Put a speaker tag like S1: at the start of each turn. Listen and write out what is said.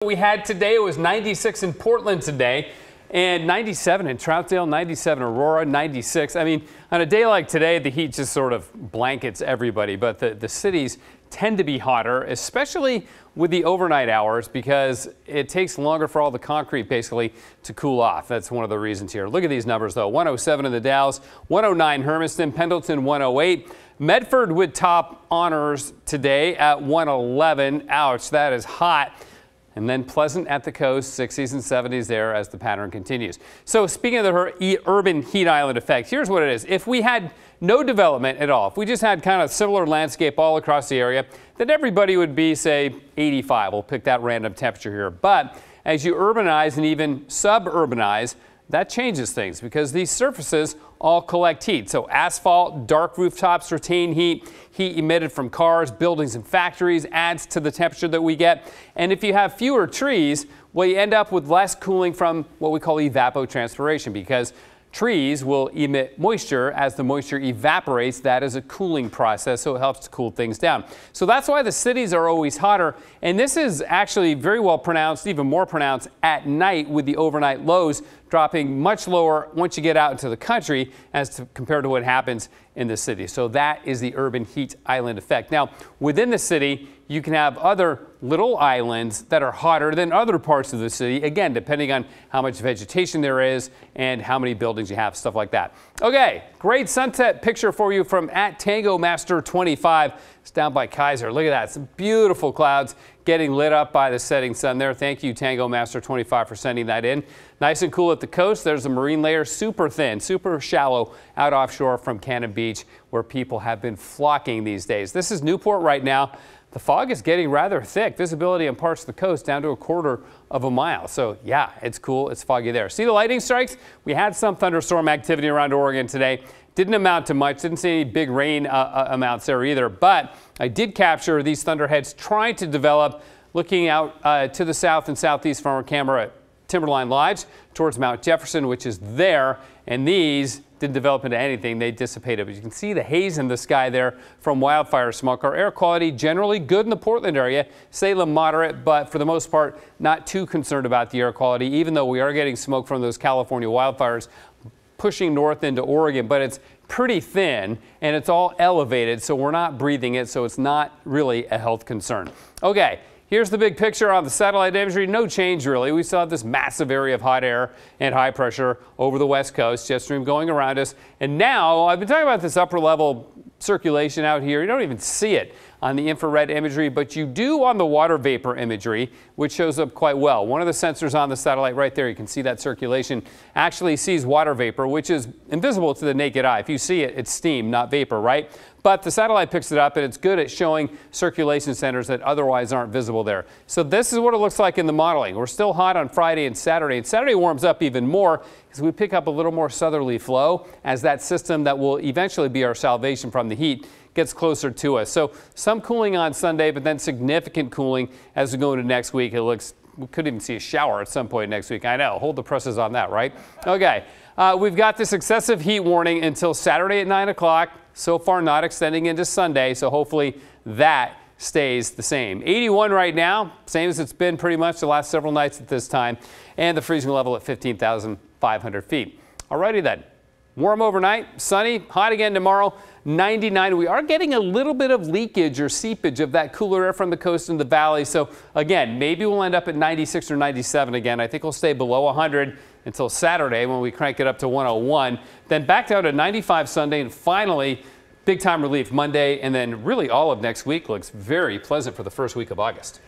S1: We had today, it was 96 in Portland today, and 97 in Troutdale, 97 Aurora, 96. I mean, on a day like today, the heat just sort of blankets everybody, but the cities tend to be hotter, especially with the overnight hours, because it takes longer for all the concrete basically to cool off. That's one of the reasons here. Look at these numbers though. 107 in the Dalles, 109 Hermiston, Pendleton 108. Medford would top honors today at 111. Ouch, that is hot. And then Pleasant at the coast, 60s and 70s there as the pattern continues. So speaking of the urban heat island effect, here's what it is. If we had no development at all, if we just had kind of similar landscape all across the area, then everybody would be, say, 85. We'll pick that random temperature here. But as you urbanize and even suburbanize, that changes things because these surfaces all collect heat. So asphalt, dark rooftops retain heat. Heat emitted from cars, buildings, and factories adds to the temperature that we get. And if you have fewer trees, well, you end up with less cooling from what we call evapotranspiration, because trees will emit moisture. As the moisture evaporates, that is a cooling process, so it helps to cool things down. So that's why the cities are always hotter, and this is actually very well pronounced, even more pronounced at night, with the overnight lows dropping much lower once you get out into the country compared to what happens in the city. So that is the urban heat island effect. Now, within the city, you can have other little islands that are hotter than other parts of the city, again, depending on how much vegetation there is and how many buildings you have, stuff like that. Okay, great sunset picture for you from @TangoMaster25. It's down by Kaiser. Look at that. Some beautiful clouds getting lit up by the setting sun there. Thank you, TangoMaster25, for sending that in. Nice and cool at the coast. There's a marine layer, super thin, super shallow out offshore from Cannon Beach, where people have been flocking these days. This is Newport right now. The fog is getting rather thick. Visibility on parts of the coast down to 1/4 of a mile. So yeah, it's cool. It's foggy there. See the lightning strikes? We had some thunderstorm activity around Oregon today. Didn't amount to much. Didn't see any big rain amounts there either. But I did capture these thunderheads trying to develop, looking out to the south and southeast from our camera at Timberline Lodge towards Mount Jefferson, which is there. And these didn't develop into anything. They dissipated. But you can see the haze in the sky there from wildfire smoke. Our air quality generally good in the Portland area. Salem moderate, but for the most part, not too concerned about the air quality, even though we are getting smoke from those California wildfires pushing north into Oregon. But it's pretty thin and it's all elevated, so we're not breathing it, so it's not really a health concern. Okay. Here's the big picture on the satellite imagery. No change, really. We saw this massive area of hot air and high pressure over the west coast, jet stream going around us. And now I've been talking about this upper level circulation out here. You don't even see it on the infrared imagery, but you do on the water vapor imagery, which shows up quite well. One of the sensors on the satellite right there, you can see that circulation, actually sees water vapor, which is invisible to the naked eye. If you see it, it's steam, not vapor, right? But the satellite picks it up, and it's good at showing circulation centers that otherwise aren't visible there. So this is what it looks like in the modeling. We're still hot on Friday and Saturday warms up even more because we pick up a little more southerly flow as that system that will eventually be our salvation from the heat gets closer to us. So some cooling on Sunday, but then significant cooling as we go into next week. It looks, we could even see a shower at some point next week. I know, hold the presses on that, right? Okay, we've got this excessive heat warning until Saturday at 9 o'clock. So far not extending into Sunday, so hopefully that stays the same. 81 right now, same as it's been pretty much the last several nights at this time, and the freezing level at 15,500 feet. Alrighty then. Warm overnight, sunny, hot again tomorrow, 99. We are getting a little bit of leakage or seepage of that cooler air from the coast and the valley. So again, maybe we'll end up at 96 or 97 again. I think we'll stay below 100 until Saturday when we crank it up to 101. Then back down to 95 Sunday, and finally big time relief Monday, and then really all of next week looks very pleasant for the first week of August.